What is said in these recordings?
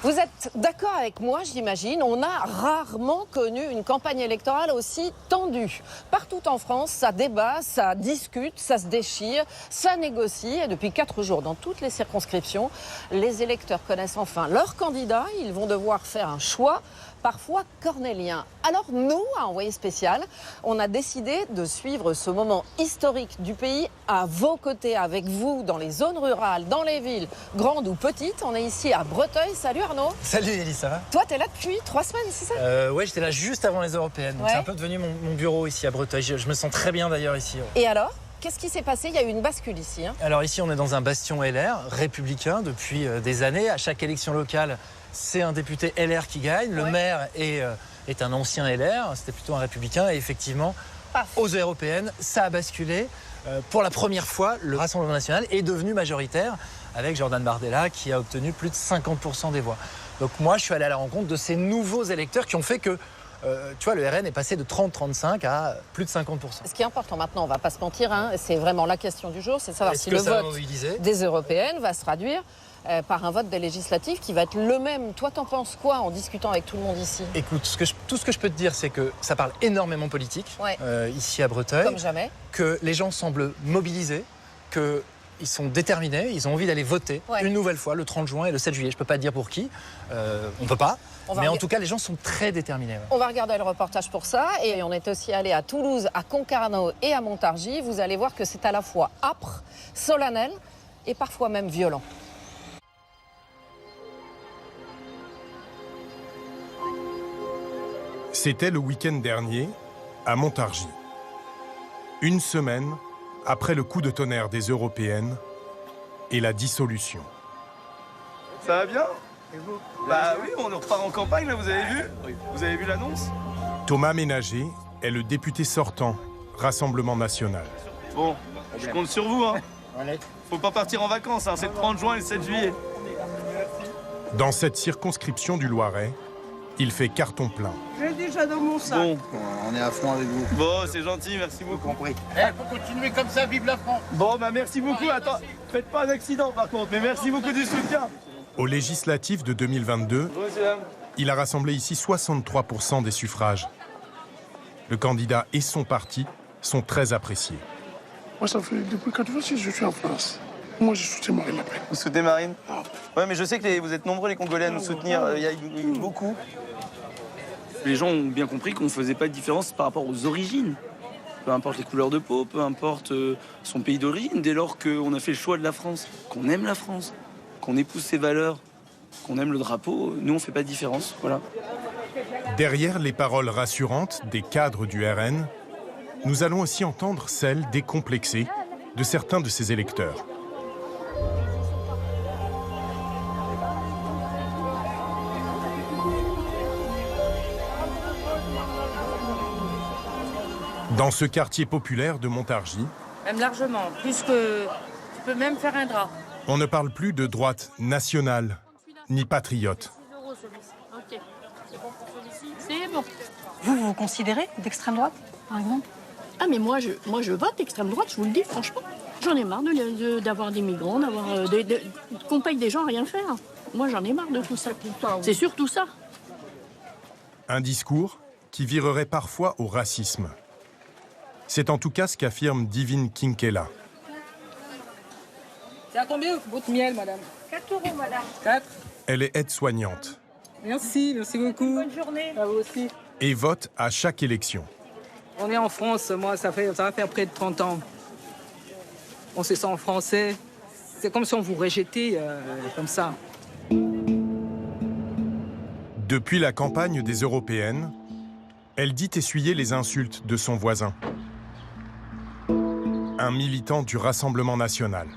Vous êtes d'accord avec moi, j'imagine, on a rarement connu une campagne électorale aussi tendue. Partout en France, ça débat, ça discute, ça se déchire, ça négocie. Et depuis 4 jours, dans toutes les circonscriptions, les électeurs connaissent enfin leur candidat. Ils vont devoir faire un choix, parfois cornélien. Alors nous, à Envoyé spécial, on a décidé de suivre ce moment historique du pays à vos côtés, avec vous, dans les zones rurales, dans les villes, grandes ou petites. On est ici à Breteuil. Salut Arnaud. Salut Ellie, ça va? Toi, t'es là depuis 3 semaines, c'est ça? Ouais, j'étais là juste avant les européennes. Donc Ouais. c'est un peu devenu mon bureau ici à Breteuil. Je me sens très bien d'ailleurs ici. Ouais. Et alors, qu'est-ce qui s'est passé? Il y a eu une bascule ici. Alors ici, on est dans un bastion LR, républicain, depuis des années. À chaque élection locale, c'est un député LR qui gagne. Le maire est un ancien LR, c'était plutôt un républicain. Et effectivement, aux européennes, ça a basculé. Pour la première fois, le Rassemblement national est devenu majoritaire avec Jordan Bardella qui a obtenu plus de 50% des voix. Donc moi, je suis allé à la rencontre de ces nouveaux électeurs qui ont fait que tu vois, le RN est passé de 30-35 à plus de 50%. Ce qui est important maintenant, on ne va pas se mentir, hein, c'est vraiment la question du jour, c'est de savoir si le vote des européennes va se traduire par un vote des législatives qui va être le même. Toi, t'en penses quoi en discutant avec tout le monde ici? Écoute, tout ce que je peux te dire, c'est que ça parle énormément politique, ici à Breteuil. Comme jamais. Que les gens semblent mobilisés, qu'ils sont déterminés, ils ont envie d'aller voter une nouvelle fois le 30 juin et le 7 juillet. Je ne peux pas te dire pour qui, on ne peut pas. Mais en tout cas, les gens sont très déterminés. On va regarder le reportage pour ça. Et on est aussi allé à Toulouse, à Concarneau et à Montargis. Vous allez voir que c'est à la fois âpre, solennel et parfois même violent. C'était le week-end dernier, à Montargis. Une semaine après le coup de tonnerre des européennes et la dissolution. Ça va bien? Et vous? Bah oui, on repart en campagne, là, vous avez vu? Vous avez vu l'annonce? Thomas Ménager est le député sortant, Rassemblement national. Bon, je compte sur vous, hein. Faut pas partir en vacances, hein. C'est le 30 juin et le 7 juillet. Dans cette circonscription du Loiret, il fait carton plein. J'ai déjà dans mon sac. Bon, On est à fond avec vous. bon, c'est gentil, merci beaucoup. Compris. Faut continuer comme ça, vive la France. Bon, bah merci beaucoup. Attends, faites pas un accident par contre, mais merci beaucoup du soutien. Aux législatives de 2022, Bonjour, monsieur. il a rassemblé ici 63% des suffrages. Le candidat et son parti sont très appréciés. Moi, ça fait depuis 86 je suis en France. Moi, je soutiens Marine Le Pen. Vous soutenez Marine? Ouais, mais je sais que vous êtes nombreux les Congolais à nous soutenir. Il y a eu beaucoup. Les gens ont bien compris qu'on ne faisait pas de différence par rapport aux origines. Peu importe les couleurs de peau, peu importe son pays d'origine, dès lors qu'on a fait le choix de la France, qu'on aime la France, qu'on épouse ses valeurs, qu'on aime le drapeau, nous on ne fait pas de différence. Voilà. Derrière les paroles rassurantes des cadres du RN, nous allons aussi entendre celles décomplexées de certains de ses électeurs. Dans ce quartier populaire de Montargis, Même largement, plus que... Tu peux même faire un drap. on ne parle plus de droite nationale ni patriote. 6 € celui-ci. Ok. C'est bon pour celui-ci? C'est bon. Vous vous considérez d'extrême droite, par exemple? Ah mais moi je vote extrême droite, je vous le dis franchement. J'en ai marre d'avoir des migrants, qu'on paye des gens à rien faire. Moi j'en ai marre de tout ça. C'est surtout ça. Un discours qui virerait parfois au racisme. C'est en tout cas ce qu'affirme Divine Kinkela. C'est à combien votre miel, madame? 4 €, madame. 4? Elle est aide-soignante Merci beaucoup. Bonne journée. À vous aussi. et vote à chaque élection. On est en France, moi, ça va faire près de 30 ans. On se sent français. C'est comme si on vous rejetait comme ça. Depuis la campagne des européennes, elle dit essuyer les insultes de son voisin, un militant du Rassemblement national.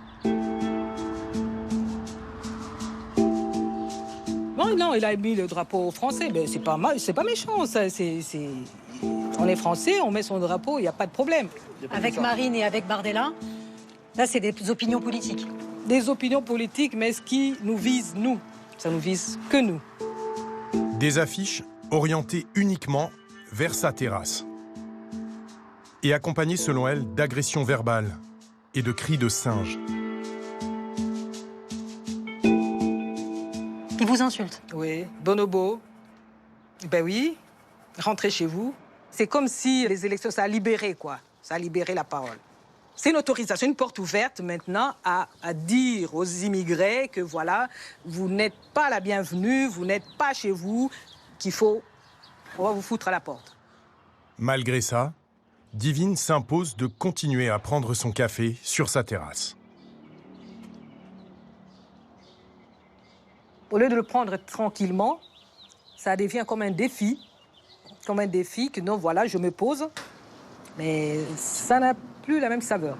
Non, il a mis le drapeau français, mais c'est pas mal, c'est pas méchant, ça. On est français, on met son drapeau, il n'y a pas de problème. Avec Marine et avec Bardella, là, c'est des opinions politiques. Des opinions politiques, mais ce qui nous vise, nous, ça nous vise que nous. Des affiches orientées uniquement vers sa terrasse et accompagnées, selon elle, d'agressions verbales et de cris de singes. Il Il vous insulte? Oui, bonobo. Ben oui, rentrez chez vous. C'est comme si les élections, ça a libéré, quoi. Ça a libéré la parole. C'est une autorisation, une porte ouverte maintenant à dire aux immigrés que voilà, vous n'êtes pas la bienvenue, vous n'êtes pas chez vous, on va vous foutre à la porte. Malgré ça, Divine s'impose de continuer à prendre son café sur sa terrasse. Au lieu de le prendre tranquillement, ça devient comme un défi que non, voilà, je me pose, mais ça n'a plus la même saveur.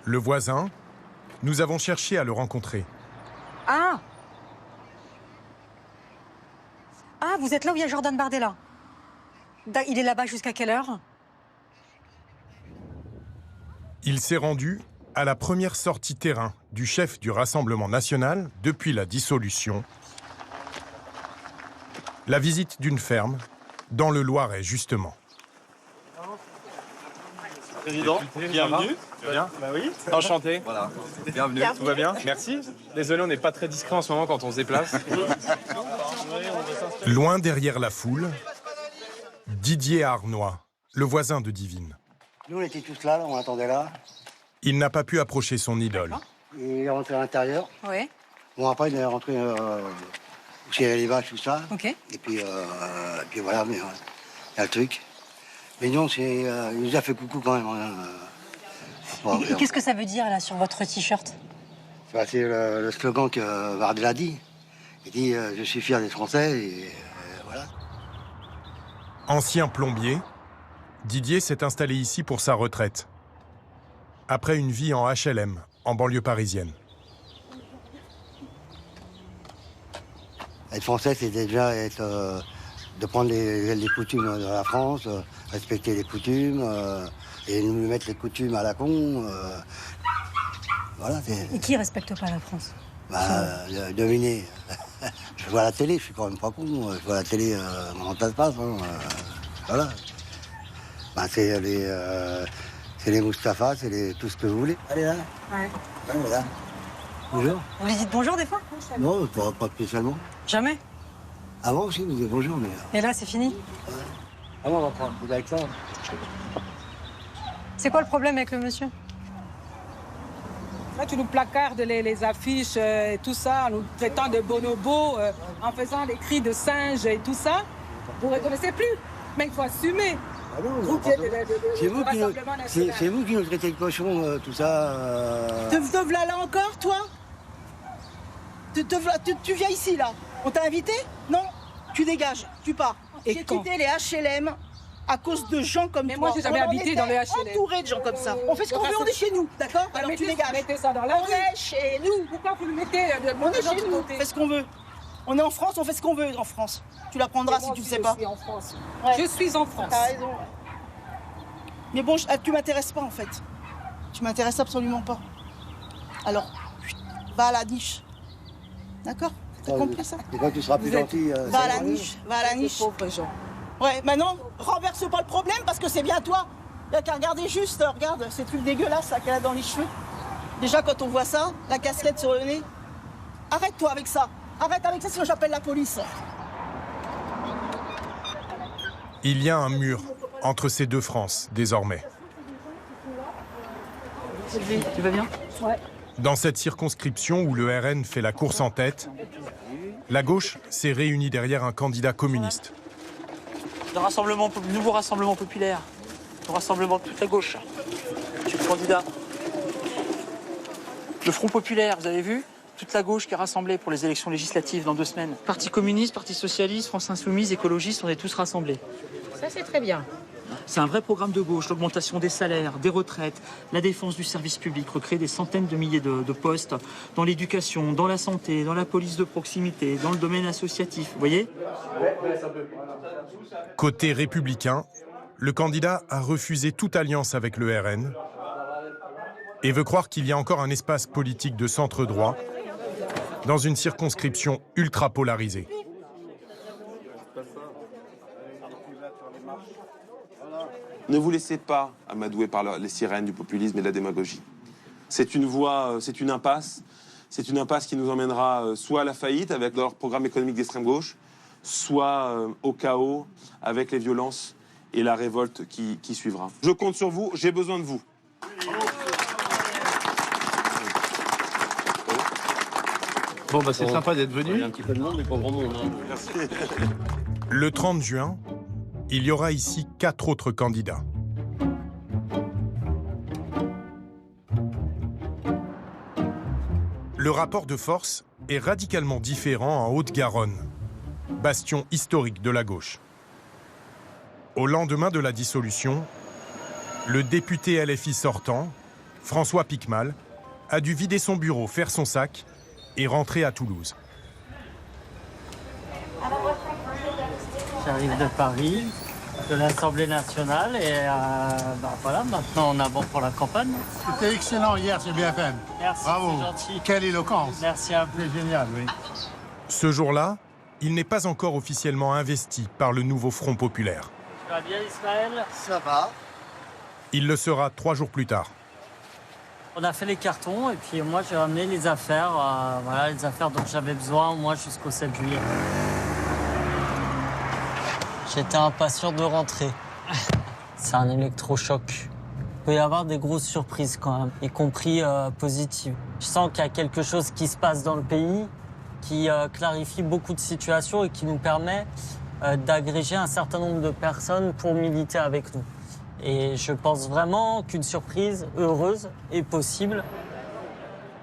Le voisin, nous avons cherché à le rencontrer. Ah! Ah, vous êtes là où il y a Jordan Bardella. Il est là-bas jusqu'à quelle heure? Il s'est rendu à la première sortie terrain du chef du Rassemblement national depuis la dissolution. La visite d'une ferme, dans le Loiret justement. Président, bienvenue. Bien. Bah oui. Enchanté. Voilà. Bienvenue. Tout va bien? Merci. Désolé, on n'est pas très discret en ce moment quand on se déplace. Loin derrière la foule, Didier Arnois, le voisin de Divine. Nous, on était tous là, on attendait là. Il n'a pas pu approcher son idole. Il est rentré à l'intérieur. Oui. Bon, après, il est rentré chez les vaches, tout ça. Ok. Et puis voilà, mais il y a le truc. Mais non, il nous a fait coucou quand même. Et qu'est-ce que ça veut dire, là, sur votre t-shirt? C'est le slogan que Bardella dit. Il dit je suis fier des Français, et voilà. Ancien plombier, Didier s'est installé ici pour sa retraite. Après une vie en HLM, en banlieue parisienne. Être français, c'est déjà de prendre les coutumes de la France, respecter les coutumes, et nous mettre les coutumes à la con. Voilà. Et qui respecte pas la France? Devinez. Je vois la télé, je suis quand même pas con. Je vois la télé, comment ça se passe. Voilà. C'est les Mustapha, c'est tout ce que vous voulez. Allez là. Ouais. Allez là. Bonjour. Vous lui dites bonjour des fois? Non, pas spécialement. Jamais? Avant aussi, vous dites bonjour, mais... Et là, c'est fini? Ah bon, on va prendre un coup avec ça. C'est quoi le problème avec le monsieur? Là, tu nous placardes les affiches et tout ça, en nous traitant de bonobos, en faisant les cris de singes et tout ça. Vous ne reconnaissez plus, mais il faut assumer. Ah non, c'est vous qui nous traitez de cochon, tout ça. Te voilà là encore, toi? Tu viens ici, là. On t'a invité? Non? Tu dégages, tu pars. J'ai quitté les HLM à cause de gens comme toi. Moi, j'ai jamais habité dans les HLM. Entouré de gens comme ça. On fait ce qu'on veut, on est chez nous, d'accord? Alors tu dégages. Mettez ça dans la on est chez nous. Pourquoi vous le mettez on est chez nous, on fait ce qu'on veut. On est en France, on fait ce qu'on veut en France. Tu l'apprendras si tu ne sais pas. Je suis en France. Je suis en France. T'as raison. Mais bon, tu m'intéresses pas en fait. Tu m'intéresses absolument pas. Alors, va à la niche. D'accord? T'as compris ça? Et quand tu seras plus gentil... Va à la niche, va à la niche. Pauvres gens. Ouais, maintenant, renverse pas le problème parce que c'est bien toi. Il n'y a qu'à regarder juste, regarde, ces trucs dégueulasses qu'elle a dans les cheveux. Déjà, quand on voit ça, la casquette sur le nez, arrête-toi avec ça. Arrête avec ça, sinon j'appelle la police. Il y a un mur entre ces deux France, désormais. Sylvie, tu vas bien? Ouais. Dans cette circonscription où le RN fait la course en tête, la gauche s'est réunie derrière un candidat communiste. Le nouveau rassemblement populaire, le rassemblement de toute la gauche. Je suis le candidat. Le Front populaire, vous avez vu? Toute la gauche qui est rassemblée pour les élections législatives dans 2 semaines. Parti communiste, Parti socialiste, France insoumise, écologistes, on est tous rassemblés. Ça, c'est très bien. C'est un vrai programme de gauche, l'augmentation des salaires, des retraites, la défense du service public, recréer des centaines de milliers de postes dans l'éducation, dans la santé, dans la police de proximité, dans le domaine associatif, vous voyez? Côté républicain, le candidat a refusé toute alliance avec le RN et veut croire qu'il y a encore un espace politique de centre-droit dans une circonscription ultra polarisée. Ne vous laissez pas amadouer par les sirènes du populisme et de la démagogie. C'est une voie, c'est une impasse. C'est une impasse qui nous emmènera soit à la faillite avec leur programme économique d'extrême gauche, soit au chaos avec les violences et la révolte qui suivra. Je compte sur vous, j'ai besoin de vous. Bon, bah c'est sympa d'être venu. Il y a un petit peu de monde, mais pas grand monde. Hein. Merci. Le 30 juin, il y aura ici 4 autres candidats. Le rapport de force est radicalement différent en Haute-Garonne, bastion historique de la gauche. Au lendemain de la dissolution, le député LFI sortant, François Piquemal, a dû vider son bureau, faire son sac et rentrer à Toulouse. J'arrive de Paris, de l'Assemblée nationale et voilà, maintenant on avance pour la campagne. C'était excellent hier, c'est bien fait. Merci, bravo. c'est gentil. Quelle éloquence. Merci à vous. C'est génial, oui. Ce jour-là, il n'est pas encore officiellement investi par le nouveau Front populaire. Tu vas bien, Ismaël? Ça va. Il le sera 3 jours plus tard. On a fait les cartons et puis moi j'ai ramené les affaires, voilà, les affaires dont j'avais besoin moi jusqu'au 7 juillet. J'étais impatient de rentrer. C'est un électrochoc. Il peut y avoir des grosses surprises quand même, y compris positives. Je sens qu'il y a quelque chose qui se passe dans le pays, qui clarifie beaucoup de situations et qui nous permet d'agréger un certain nombre de personnes pour militer avec nous. Et je pense vraiment qu'une surprise heureuse est possible.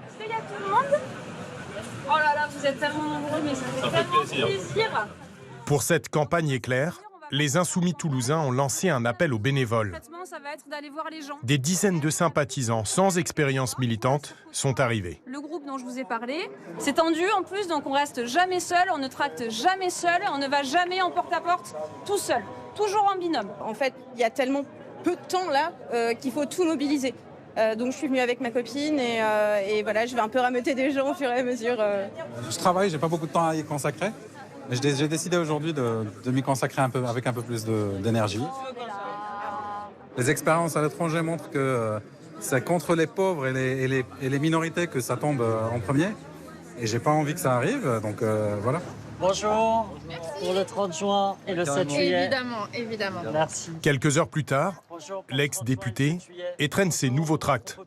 Est-ce qu'il y a tout le monde? Oh là là, vous êtes tellement nombreux, mais ça fait tellement plaisir. Pour cette campagne éclair, les Insoumis toulousains ont lancé un appel aux bénévoles. Ça va être d'aller voir les gens. Des dizaines de sympathisants sans expérience militante sont arrivés. Le groupe dont je vous ai parlé, c'est tendu en plus, donc on reste jamais seul, on ne tracte jamais seul, on ne va jamais en porte-à-porte tout seul, toujours en binôme. En fait, il y a tellement peu de temps là qu'il faut tout mobiliser. Donc je suis venue avec ma copine et voilà, je vais un peu rameuter des gens au fur et à mesure. Je travaille, j'ai pas beaucoup de temps à y consacrer. Mais j'ai décidé aujourd'hui de m'y consacrer avec un peu plus d'énergie. Les expériences à l'étranger montrent que c'est contre les pauvres et les minorités que ça tombe en premier. Et j'ai pas envie que ça arrive, donc voilà. Bonjour, pour le 30 juin et le 7 juillet. Évidemment. Merci. Quelques heures plus tard, l'ex-député étrenne ses nouveaux tracts,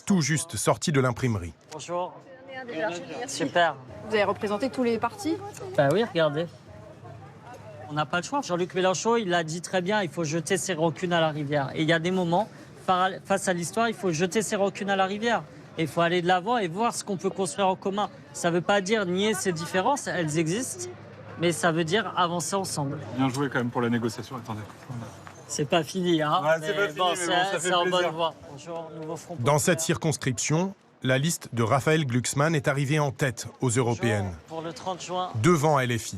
tout juste sortis de l'imprimerie. Bonjour. Super. Vous avez représenté tous les partis? Ben oui, regardez. On n'a pas le choix. Jean-Luc Mélenchon, il l'a dit très bien, il faut jeter ses rancunes à la rivière. Et il y a des moments, face à l'histoire, il faut jeter ses rancunes à la rivière. Et il faut aller de l'avant et voir ce qu'on peut construire en commun. Ça ne veut pas dire nier ces différences, elles existent, mais ça veut dire avancer ensemble. Bien joué quand même pour la négociation, attendez. C'est pas fini, hein. Ouais, c'est pas fini, mais ça fait c'est en bonne plaisir. voie. Bonjour, nouveau Front Dans populaire. cette circonscription, la liste de Raphaël Glucksmann est arrivée en tête aux européennes, Pour le 30 juin. devant LFI.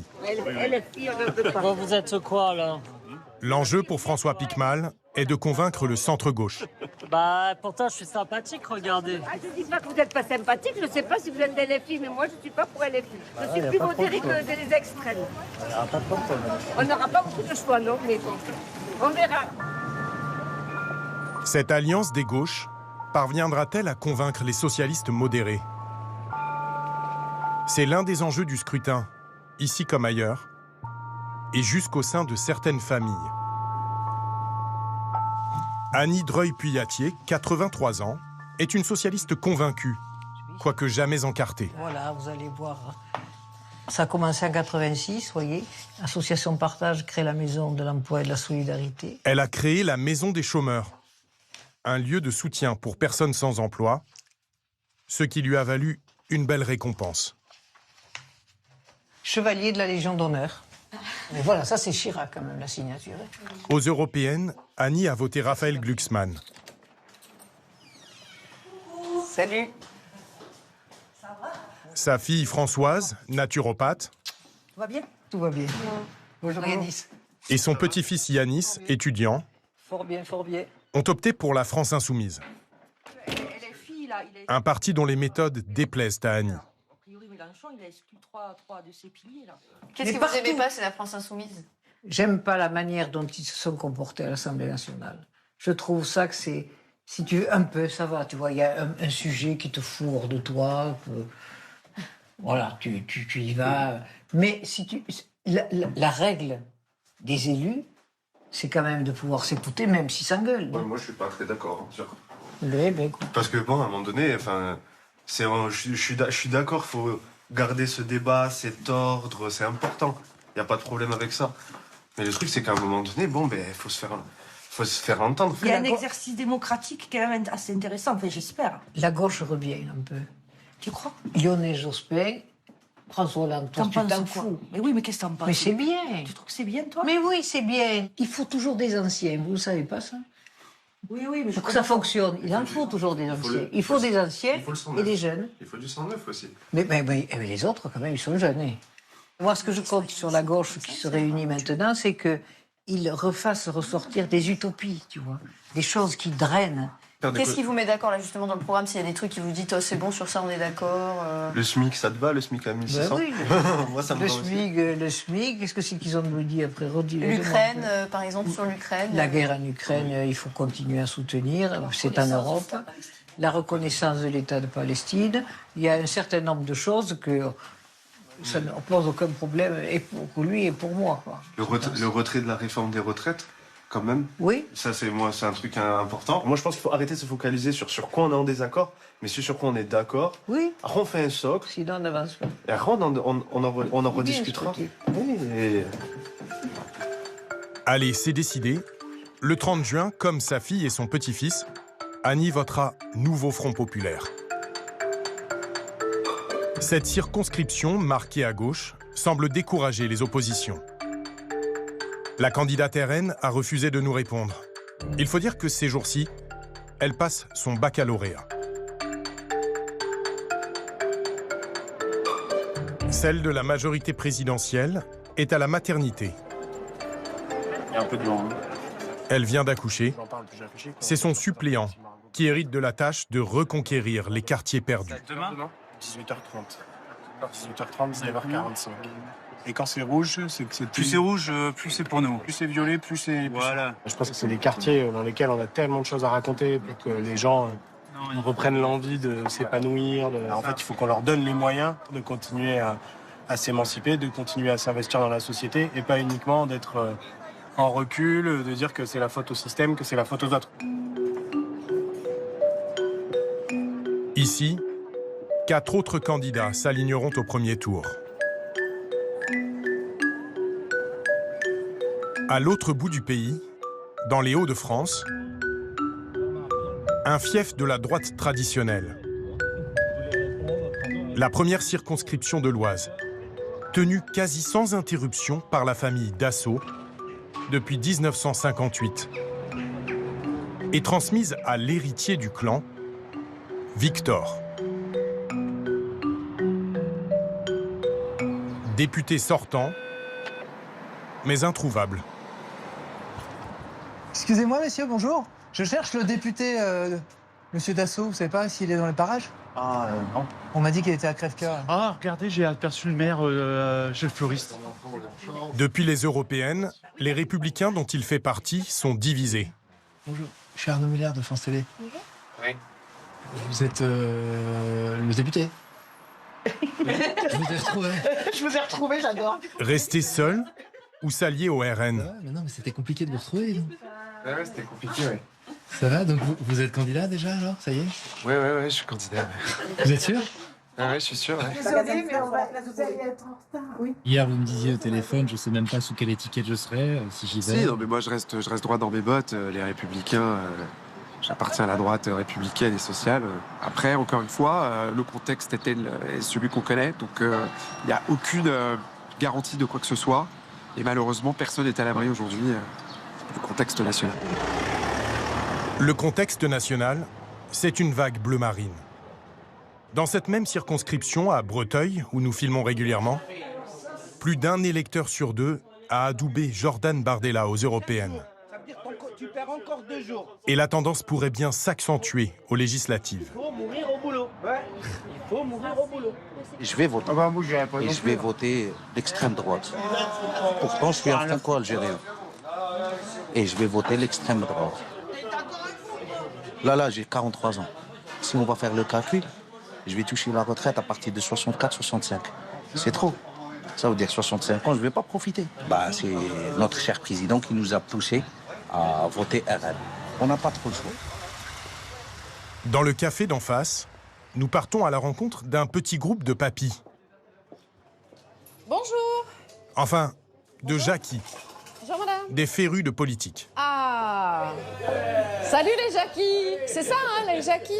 Bon, vous êtes quoi, là? L'enjeu pour François Piquemal est de convaincre le centre-gauche. Bah, pourtant, je suis sympathique, regardez. Je ne dis pas que vous n'êtes pas sympathique, je ne sais pas si vous êtes des LFI, mais moi je ne suis pas pour LFI. Je suis plus modérée que des extrêmes. On n'aura pas beaucoup de choix, non, mais bon, on verra. Cette alliance des gauches parviendra-t-elle à convaincre les socialistes modérés? C'est l'un des enjeux du scrutin, ici comme ailleurs, et jusqu'au sein de certaines familles. Annie Dreuil-Puyatier, 83 ans, est une socialiste convaincue, quoique jamais encartée. Voilà, vous allez voir. Ça a commencé en 86, vous voyez. Association Partage crée la Maison de l'Emploi et de la Solidarité. Elle a créé la Maison des chômeurs, un lieu de soutien pour personnes sans emploi, ce qui lui a valu une belle récompense. Chevalier de la Légion d'honneur. Mais voilà, ça c'est Chirac quand même, la signature. Aux européennes, Annie a voté Raphaël Glucksmann. Salut. Sa fille Françoise, naturopathe, Tout va bien? Tout va bien. Bonjour Yanis. et son petit-fils Yanis, étudiant, Fort bien, fort bien. ont opté pour la France insoumise. Un parti dont les méthodes déplaisent à Annie. A priori, Mélenchon, il a exclu trois de ses piliers, là. Qu'est-ce que vous n'aimez pas, c'est la France insoumise? J'aime pas la manière dont ils se sont comportés à l'Assemblée nationale. Je trouve ça que c'est Si tu veux, un peu, ça va. Tu vois, il y a un sujet qui te fourre de toi. Voilà, tu y vas. Mais si la règle des élus, c'est quand même de pouvoir s'écouter, même s'ils s'engueulent. Ouais, moi, je suis pas très d'accord. Parce que bon, à un moment donné, je suis d'accord, il faut garder ce débat, cet ordre, c'est important. Il n'y a pas de problème avec ça. Mais le truc, c'est qu'à un moment donné, il faut se faire entendre. Il y a un exercice démocratique quand même assez intéressant, j'espère. La gauche revient un peu. Tu crois? Lionel Jospin, François Hollande, toi, tu t'en fous. Mais oui, mais qu'est-ce que t'en penses? Mais c'est bien. Tu trouves que c'est bien, toi? Mais oui, c'est bien. Il faut toujours des anciens, vous ne savez pas ça? Oui, mais pour que ça fonctionne, il en faut toujours des anciens. Il faut des anciens et des jeunes. Il faut du sang neuf aussi. Mais les autres, quand même, ils sont jeunes. Hein. Moi, ce que je compte sur la gauche qui se réunit maintenant, c'est qu'ils refassent ressortir des utopies, tu vois, des choses qui drainent. Qu'est-ce qui vous met d'accord, là, justement, dans le programme? S'il y a des trucs qui vous dites, oh, c'est bon, sur ça, on est d'accord Le SMIC, ça te va, le SMIC à 1600? Oui. Moi, ça me va aussi. Le SMIC, qu'est-ce que c'est qu'ils ont nous dit après? L'Ukraine, par exemple, sur l'Ukraine. La guerre en Ukraine, il faut continuer à soutenir, c'est en Europe. La reconnaissance de l'État de Palestine. Il y a un certain nombre de choses que ça ne pose aucun problème, et pour lui et pour moi. Quoi. Le retrait de la réforme des retraites, quand même. Oui. Ça, c'est un truc important. Moi, je pense qu'il faut arrêter de se focaliser sur quoi on est en désaccord, mais sur quoi on est d'accord. Oui. Après, on fait un socle. Sinon, on n'avance pas. Et après, on en rediscutera. Oui, Allez, c'est décidé. Le 30 juin, comme sa fille et son petit-fils, Annie votera Nouveau Front Populaire. Cette circonscription, marquée à gauche, semble décourager les oppositions. La candidate RN a refusé de nous répondre. Il faut dire que ces jours-ci, elle passe son baccalauréat. Celle de la majorité présidentielle est à la maternité. Il y a un peu de vent. Elle vient d'accoucher. C'est son suppléant qui hérite de la tâche de reconquérir les quartiers perdus. Demain 18h30. 18h30, 19h45. Et quand c'est rouge, c'est que c'est... Plus c'est rouge, plus c'est pour nous. Plus c'est violet, plus c'est... Voilà. Je pense que c'est des quartiers dans lesquels on a tellement de choses à raconter pour que les gens reprennent l'envie de s'épanouir. En fait, il faut qu'on leur donne les moyens de continuer à s'émanciper, de continuer à s'investir dans la société et pas uniquement d'être en recul, de dire que c'est la faute au système, que c'est la faute aux autres. Ici, 4 autres candidats s'aligneront au premier tour. À l'autre bout du pays, dans les Hauts-de-France, un fief de la droite traditionnelle. La première circonscription de l'Oise, tenue quasi sans interruption par la famille Dassault depuis 1958, et transmise à l'héritier du clan, Victor. Député sortant, mais introuvable. Excusez-moi, messieurs, bonjour. Je cherche le député, monsieur Dassault. Vous savez pas s'il est dans les parages? Ah, non. On m'a dit qu'il était à Crèvecoeur. Ah, regardez, j'ai aperçu le maire chez le fleuriste. Depuis les européennes, les républicains dont il fait partie sont divisés. Bonjour, je suis Arnaud Miller de France Télé. Bonjour. Oui. Vous êtes le député? Je vous ai retrouvé. Je vous ai retrouvé, j'adore. Rester seul ou s'allier au RN? Ouais, mais non, mais c'était compliqué de vous retrouver. Donc. Ouais, c'était compliqué, oui. Ça va? Donc vous êtes candidat déjà, alors? Ça y est? Ouais, je suis candidat. Vous êtes sûr? Ouais, je suis sûr, ouais. Désolée, mais vous allez être en retard, oui. Hier, vous me disiez au téléphone, je sais même pas sous quelle étiquette je serais, si j'y vais. Si, non, mais moi, je reste droit dans mes bottes. Les Républicains, j'appartiens à la droite républicaine et sociale. Après, encore une fois, le contexte est celui qu'on connaît, donc il n'y a aucune garantie de quoi que ce soit. Et malheureusement, personne n'est à l'abri aujourd'hui du contexte national. Le contexte national, c'est une vague bleu marine. Dans cette même circonscription, à Breteuil, où nous filmons régulièrement, plus d'un électeur sur 2 a adoubé Jordan Bardella aux européennes. Tu perds encore 2 jours. Et la tendance pourrait bien s'accentuer aux législatives. Il faut mourir au boulot. Ouais. Il faut mourir au boulot. Je vais voter. Et je vais voter l'extrême droite. Pourtant, je suis un franco-algérien. Et je vais voter l'extrême droite. Là, j'ai 43 ans. Si on va faire le calcul, je vais toucher la retraite à partir de 64-65. C'est trop. Ça veut dire 65 ans, je ne vais pas profiter. C'est notre cher président qui nous a poussés à voter RN. On n'a pas trop le choix. Dans le café d'en face, nous partons à la rencontre d'un petit groupe de papis. Bonjour. Enfin, de Jackie, Bonjour madame. des férus de politique. Ah. Salut les Jackie. C'est ça, hein, les Jackie.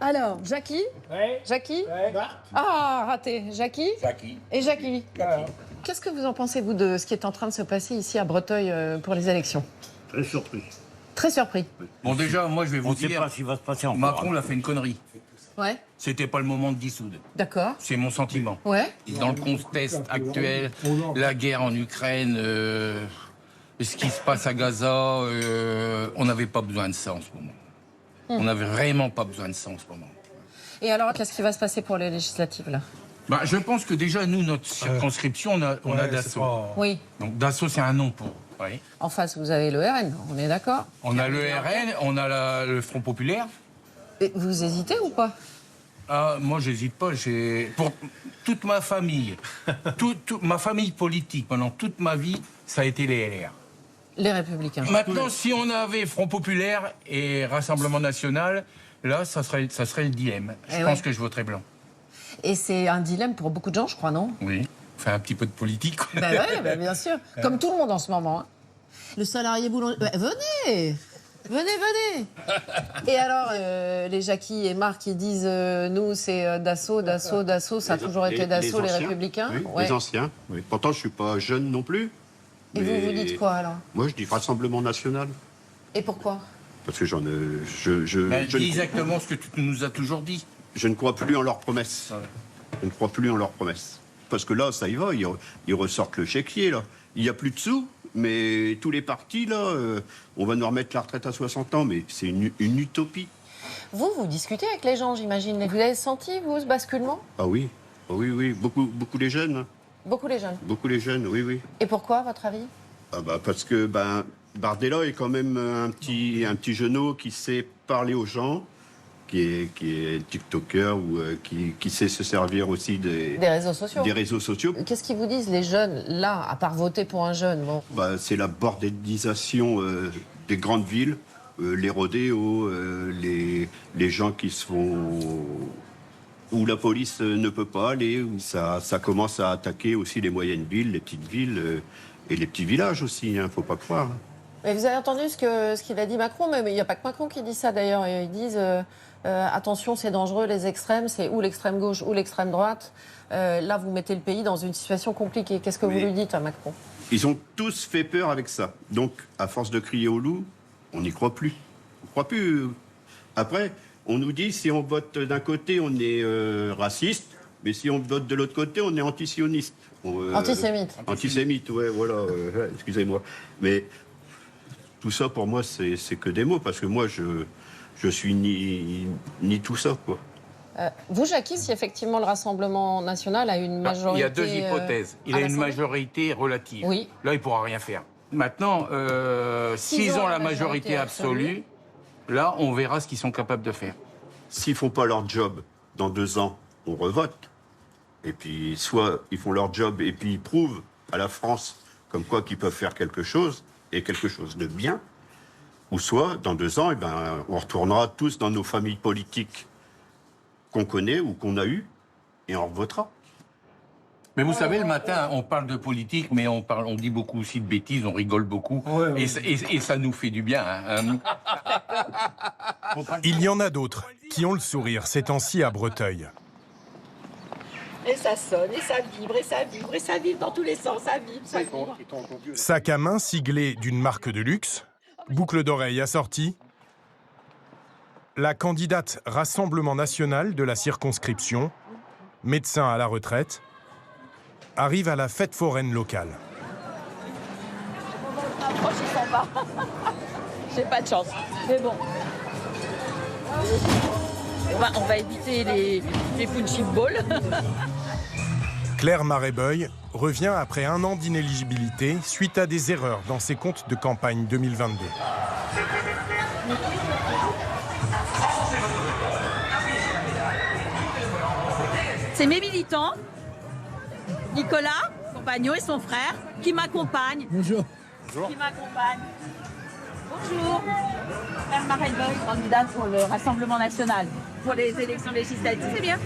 Alors, Jackie. Jackie. Ah, raté. Jackie. Et Jackie. Qu'est-ce que vous en pensez, vous, de ce qui est en train de se passer ici à Breteuil pour les élections? Très surpris. Très surpris. Bon, déjà, moi, je vais vous dire... On ne sait pas ce qui va se passer encore. Macron, il a fait une connerie. Ouais. C'était pas le moment de dissoudre. D'accord. C'est mon sentiment. Ouais. Dans le contexte actuel, la guerre en Ukraine, ce qui se passe à Gaza, on n'avait pas besoin de ça en ce moment. On n'avait vraiment pas besoin de ça en ce moment. Et alors, qu'est-ce qui va se passer pour les législatives, là? Je pense que déjà, nous, notre circonscription, on a Dassault. Oui. Donc Dassault, c'est un nom pour... Oui. En face, vous avez le RN, on est d'accord? On a le RN, on a le Front Populaire. Et vous hésitez ou pas? Ah, moi, j'hésite pas. Pour toute ma famille, ma famille politique, pendant toute ma vie, ça a été les LR. Les Républicains. Maintenant, si on avait Front Populaire et Rassemblement National, là, ça serait le dilemme. Je pense que je voterais blanc. Et c'est un dilemme pour beaucoup de gens, je crois, non? Oui. Enfin, un petit peu de politique. Oui, bien sûr. Comme tout le monde en ce moment. Hein. Le salarié boulanger... venez. Et alors, les Jackie et Marc, ils disent, nous, c'est Dassault, ça a toujours été Dassault, les Républicains. Oui, les anciens. Oui. Pourtant, je ne suis pas jeune non plus. Et vous dites quoi, alors? Moi, je dis Rassemblement National. Et pourquoi? Parce que dis exactement ce que tu nous as toujours dit. Je ne crois plus en leurs promesses. Je ne crois plus en leurs promesses. Parce que là, ça y va, ils ressortent le chéquier, là. Il n'y a plus de sous, mais tous les partis, là, on va nous remettre la retraite à 60 ans, mais c'est une utopie. Vous discutez avec les gens, j'imagine. Vous avez senti, vous, ce basculement? Ah oui, beaucoup les jeunes. Beaucoup les jeunes? Beaucoup les jeunes, oui. Et pourquoi, à votre avis? Parce que Bardella est quand même un petit genou qui sait parler aux gens, qui est TikToker ou qui sait se servir aussi des réseaux sociaux. Des réseaux sociaux. Qu'est-ce qu'ils vous disent, les jeunes, là, à part voter pour un jeune? C'est la bordélisation des grandes villes, les rodéos, les gens qui se font... où la police ne peut pas aller, où ça commence à attaquer aussi les moyennes villes, les petites villes et les petits villages aussi, faut pas croire. Mais vous avez entendu ce qu'il a dit Macron, mais il n'y a pas que Macron qui dit ça d'ailleurs. Ils disent attention, c'est dangereux, les extrêmes, c'est ou l'extrême gauche ou l'extrême droite. Là, vous mettez le pays dans une situation compliquée. Qu'est-ce que vous lui dites à Macron? Ils ont tous fait peur avec ça. Donc, à force de crier au loup, on n'y croit plus. On ne croit plus. Après, on nous dit si on vote d'un côté, on est raciste, mais si on vote de l'autre côté, on est antisioniste. Antisémite. Antisémite, ouais, voilà. Excusez-moi. Mais tout ça, pour moi, c'est que des mots, parce que moi, je suis ni tout ça, quoi. Vous, Jackie, si effectivement le Rassemblement National a une majorité... Il y a deux hypothèses. Il a une majorité relative. Oui. Là, il ne pourra rien faire. Maintenant, s'ils ont la majorité absolue, là, on verra ce qu'ils sont capables de faire. S'ils ne font pas leur job dans 2 ans, on revote. Et puis, soit ils font leur job et puis ils prouvent à la France comme quoi qu'ils peuvent faire quelque chose, et quelque chose de bien, ou soit, dans 2 ans, on retournera tous dans nos familles politiques qu'on connaît ou qu'on a eues, et on revotera. Mais vous savez, le matin, on parle de politique, mais on dit beaucoup aussi de bêtises, on rigole beaucoup, et ça nous fait du bien. Hein. Il y en a d'autres qui ont le sourire ces temps-ci à Breteuil. Et ça sonne, et ça vibre, et ça vibre, et ça vibre dans tous les sens, ça vibre, ça vibre. Sac à main siglé d'une marque de luxe, boucle d'oreille assortie. La candidate Rassemblement National de la circonscription, médecin à la retraite, arrive à la fête foraine locale. J'ai pas de chance, mais bon. On va éviter les punching balls. Claire Marais-Beuil revient après 1 an d'inéligibilité suite à des erreurs dans ses comptes de campagne 2022. C'est mes militants, Nicolas, compagnon et son frère, qui m'accompagnent. Bonjour. Qui m'accompagnent. Bonjour. Madame Marelle-Boy, candidate pour le Rassemblement National, pour les élections législatives. C'est bien.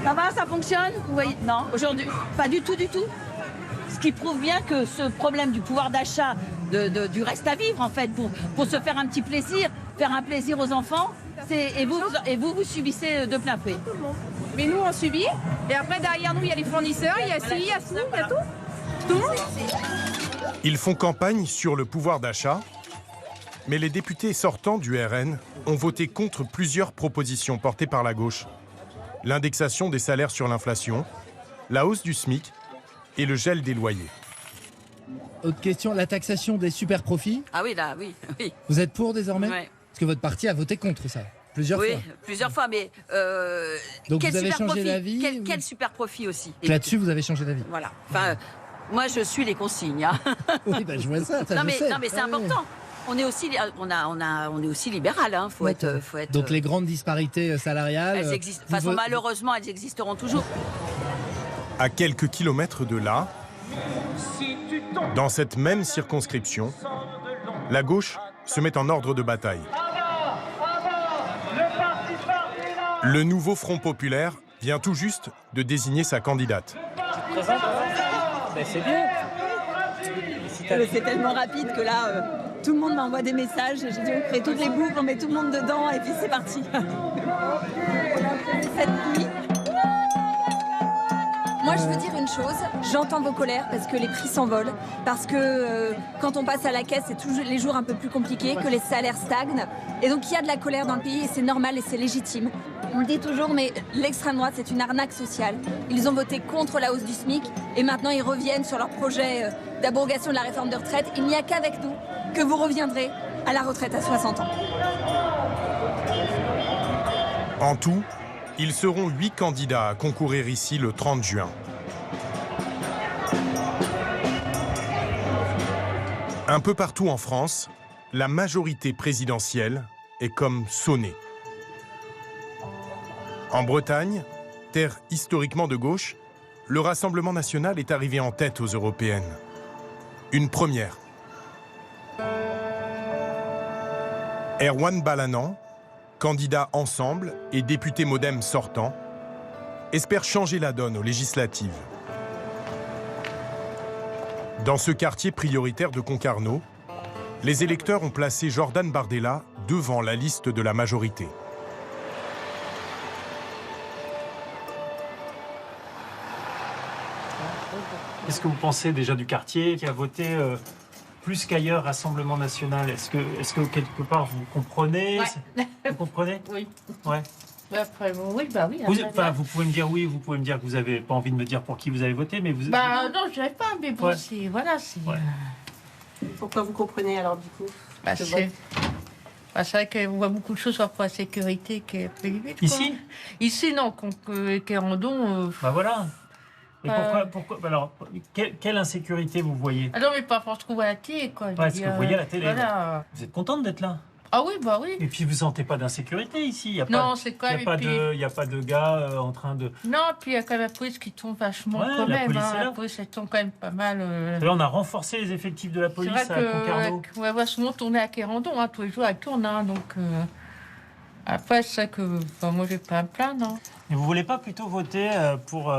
Ça va, ça fonctionne? Vous voyez? Non, aujourd'hui, pas du tout, du tout. Ce qui prouve bien que ce problème du pouvoir d'achat, du reste à vivre, en fait, pour se faire un petit plaisir, faire un plaisir aux enfants, et vous subissez de plein fouet. Mais nous, on subit. Et après, derrière nous, il y a les fournisseurs, il y a ci, il y a ci, il y a tout. Tout le monde. Ils font campagne sur le pouvoir d'achat, mais les députés sortants du RN ont voté contre plusieurs propositions portées par la gauche. L'indexation des salaires sur l'inflation, la hausse du SMIC et le gel des loyers. Autre question, la taxation des super profits. Ah oui, là, oui. Vous êtes pour désormais? Ouais. Parce que votre parti a voté contre ça, plusieurs fois. Oui, plusieurs fois, mais Donc quel vous avez super changé profit, d'avis quel super profit aussi. Là-dessus, vous avez changé d'avis. Voilà. Enfin, moi, je suis les consignes. Hein. Oui, bah, je vois ça. Non, mais c'est important. On est aussi, on est aussi libéral. Hein. Faut être. Donc les grandes disparités salariales. Elles existent. De toute façon, malheureusement, elles existeront toujours. À quelques kilomètres de là, dans cette même circonscription, la gauche se met en ordre de bataille. Le nouveau Front populaire vient tout juste de désigner sa candidate. C'est bien. C'est tellement rapide que là, tout le monde m'envoie des messages. J'ai dit on crée toutes les boucles, on met tout le monde dedans et puis c'est parti. Cette nuit. Moi, je veux dire une chose, j'entends vos colères parce que les prix s'envolent, parce que quand on passe à la caisse, c'est toujours les jours un peu plus compliqués, que les salaires stagnent. Et donc, il y a de la colère dans le pays et c'est normal et c'est légitime. On le dit toujours, mais l'extrême droite, c'est une arnaque sociale. Ils ont voté contre la hausse du SMIC et maintenant ils reviennent sur leur projet d'abrogation de la réforme de retraite. Il n'y a qu'avec nous que vous reviendrez à la retraite à 60 ans. En tout, ils seront 8 candidats à concourir ici le 30 juin. Un peu partout en France, la majorité présidentielle est comme sonnée. En Bretagne, terre historiquement de gauche, le Rassemblement national est arrivé en tête aux européennes. Une première. Erwan Balanant, candidat Ensemble et député MoDem sortant, espère changer la donne aux législatives. Dans ce quartier prioritaire de Concarneau, les électeurs ont placé Jordan Bardella devant la liste de la majorité. Qu'est-ce que vous pensez déjà du quartier qui a voté plus qu'ailleurs Rassemblement National? Est-ce que quelque part vous comprenez? Ouais. Vous comprenez? Oui. Ouais. Après, oui, bah oui. Vous pouvez me dire oui, vous pouvez me dire que vous n'avez pas envie de me dire pour qui vous avez voté, mais vous... Bah non, je dirais pas, mais bon, Ouais. c'est... Voilà, c'est... Pourquoi vous comprenez alors du coup Bah, ce c'est... vote Bah, c'est vrai qu'on voit beaucoup de choses sur la sécurité qui est plus limite. Ici Ici, non, Quérandon... Bah voilà. Et pourquoi alors, quelle insécurité vous voyez? Ah non, mais pas pour se trouver à la télé, quoi. Ouais, ce que vous voyez à la télé. Voilà. Vous êtes contente d'être là? Ah oui, bah oui. Et puis vous sentez pas d'insécurité ici? Y a Non, pas, c'est quand même... Il n'y a pas de gars en train de... Non, puis il y a quand même la police qui tombe vachement Ouais, quand la même. police Hein, est là. la police, elle tombe quand même pas mal. Là, on a renforcé les effectifs de la police c'est vrai à Concarneau. on va souvent tourner à Quérandon, hein, tous les jours, elle tourne, hein, donc... Après, c'est vrai que... Enfin, moi, je vais pas à me plaindre, non. Et vous voulez pas plutôt voter pour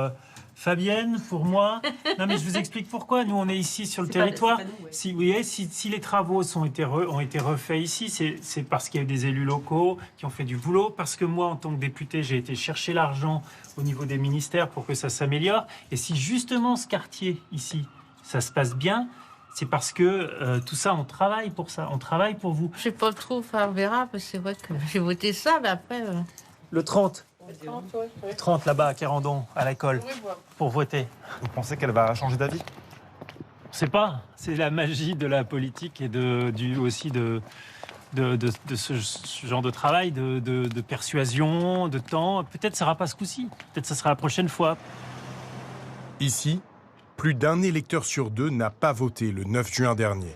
Fabienne, pour moi? Non, mais je vous explique pourquoi. Nous, on est ici sur le territoire. Si, vous voyez, si les travaux ont été refaits ici, c'est parce qu'il y a eu des élus locaux qui ont fait du boulot, parce que moi, en tant que député, j'ai été chercher l'argent au niveau des ministères pour que ça s'améliore. Et si justement ce quartier ici, ça se passe bien, c'est parce que tout ça, on travaille pour ça, on travaille pour vous. Je sais pas trop, enfin, on verra, parce que c'est vrai que j'ai voté ça, mais après... Le 30. 30 là-bas à Quérandon, à l'école, pour voter. Vous pensez qu'elle va changer d'avis? On sait pas. C'est la magie de la politique et aussi de ce genre de travail, de persuasion, de temps. Peut-être ça sera pas ce coup-ci. Peut-être ça sera la prochaine fois. Ici, plus d'un électeur sur 2 n'a pas voté le 9 juin dernier.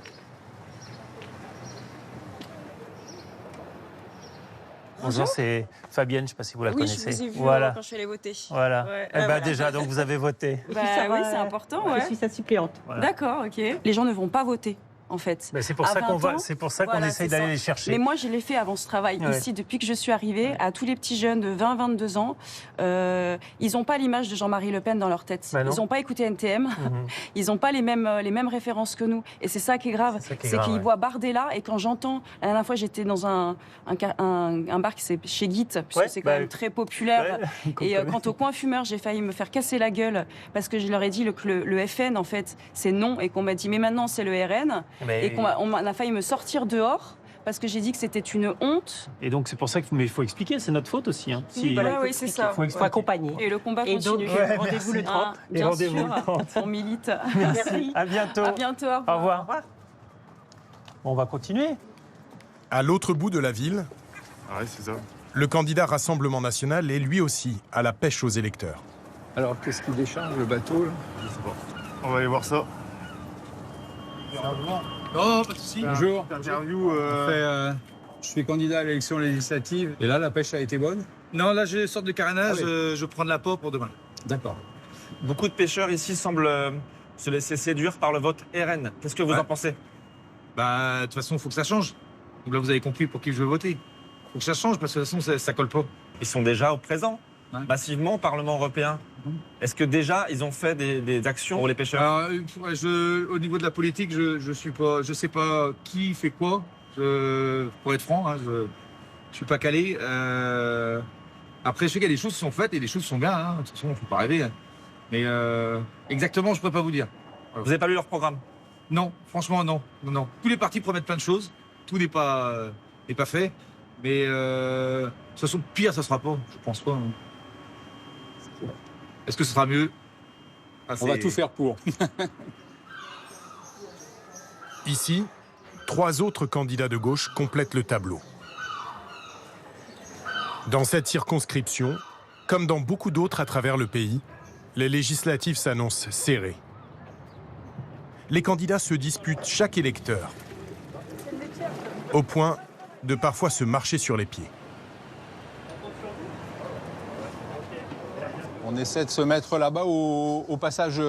Bonjour, c'est Fabienne, je ne sais pas si vous la connaissez. Oui, je vous ai vu voilà. quand je suis allée voter. Voilà. Ouais. Eh ben, déjà, donc vous avez voté. Oui, c'est important. Ouais. Je suis sa suppléante. Voilà. D'accord, ok. Les gens ne vont pas voter. En fait. C'est pour ça qu'on essaye d'aller les chercher. Mais moi, je l'ai fait avant ce travail. Ouais. Ici, depuis que je suis arrivée, à tous les petits jeunes de 20-22 ans, ils n'ont pas l'image de Jean-Marie Le Pen dans leur tête. Bah ils n'ont pas écouté NTM. Ils n'ont pas les mêmes références que nous. Et c'est ça qui est grave. C'est qu'ils voient Bardella. Et quand j'entends... La dernière fois, j'étais dans un bar qui c'est chez Git, puisque c'est quand même très populaire. Et quant au coin fumeur, j'ai failli me faire casser la gueule parce que je leur ai dit que le FN, en fait, c'est non. Et qu'on m'a dit, mais maintenant, c'est le RN. Et qu'on a failli me sortir dehors parce que j'ai dit que c'était une honte. Et donc c'est pour ça qu'il faut expliquer, c'est notre faute aussi. Hein. Oui, c'est ça. Il faut accompagner. Et le combat continue. Rendez-vous le 30. Bien sûr, on milite. Merci. À bientôt. À bientôt. Au revoir. On va continuer. À l'autre bout de la ville, c'est ça. le candidat Rassemblement National est lui aussi à la pêche aux électeurs. Alors qu'est-ce qui décharge le bateau là? Je sais pas. On va aller voir ça. Oh, pas de soucis. Bonjour. Interview. Je suis candidat à l'élection législative. Et là, la pêche a été bonne? Non, là, j'ai une sorte de carénage. Je prends de l'apport pour demain. D'accord. Beaucoup de pêcheurs ici semblent se laisser séduire par le vote RN. Qu'est-ce que vous en pensez? Bah, de toute façon, il faut que ça change. Donc là, vous avez compris pour qui je veux voter. Il faut que ça change parce que de toute façon, ça colle pas. Ils sont déjà au présent, massivement au Parlement européen. Est-ce que déjà, ils ont fait des actions pour les pêcheurs? Alors, au niveau de la politique, je sais pas qui fait quoi. Pour être franc, je suis pas calé. Après, je sais qu'il y a des choses qui sont faites et des choses qui sont bien. De toute façon, il ne faut pas rêver. Mais exactement, je ne pourrais pas vous dire. Vous n'avez pas lu leur programme? Non, franchement, non. Tous les partis promettent plein de choses. Tout n'est pas fait. Mais de toute façon, pire, ça ne sera pas. Je pense pas. Est-ce que ce sera mieux? On va tout faire pour. Ici, 3 autres candidats de gauche complètent le tableau. Dans cette circonscription, comme dans beaucoup d'autres à travers le pays, les législatives s'annoncent serrées. Les candidats se disputent chaque électeur, au point de parfois se marcher sur les pieds. On essaie de se mettre là-bas au passage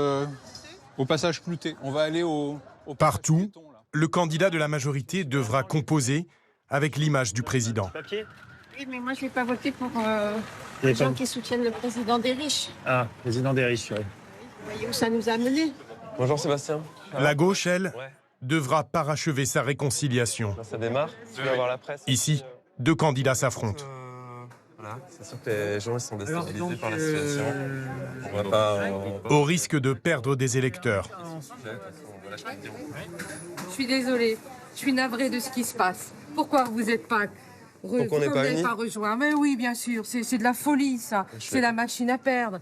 clouté. On va aller au Partout, le candidat de la majorité devra composer avec l'image du président. Oui, mais moi, je n'ai pas voté pour les gens qui soutiennent le président des riches. Ah, président des riches, oui. Vous voyez où ça nous a menés? Bonjour Sébastien. La gauche, elle, devra parachever sa réconciliation. Ça démarre. Tu vas voir la presse. Ici, 2 candidats s'affrontent. Voilà, c'est sûr que les gens sont déstabilisés par la situation. On va pas. Au risque de perdre des électeurs. Je suis désolée, je suis navrée de ce qui se passe. Pourquoi vous n'êtes pas rejoint? Mais oui, bien sûr, c'est de la folie, ça. C'est la machine à perdre.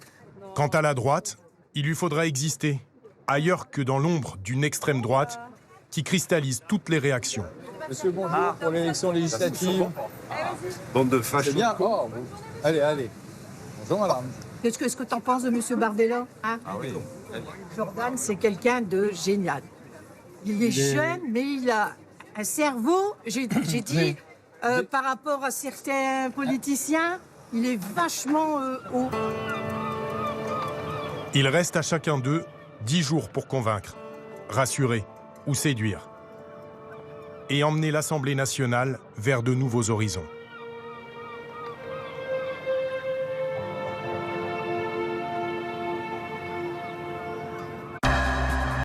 Quant à la droite, il lui faudra exister, ailleurs que dans l'ombre d'une extrême droite qui cristallise toutes les réactions. Monsieur, bonjour pour l'élection législative. Bande de fâches. C'est bien. Oh, allez. Bonjour, madame. Qu'est-ce que tu en penses de M. Bardella? Ah oui. Jordan, c'est quelqu'un de génial. Il est jeune, mais il a un cerveau, j'ai dit, par rapport à certains politiciens, il est vachement haut. Il reste à chacun d'eux 10 jours pour convaincre, rassurer ou séduire. Et emmener l'Assemblée nationale vers de nouveaux horizons.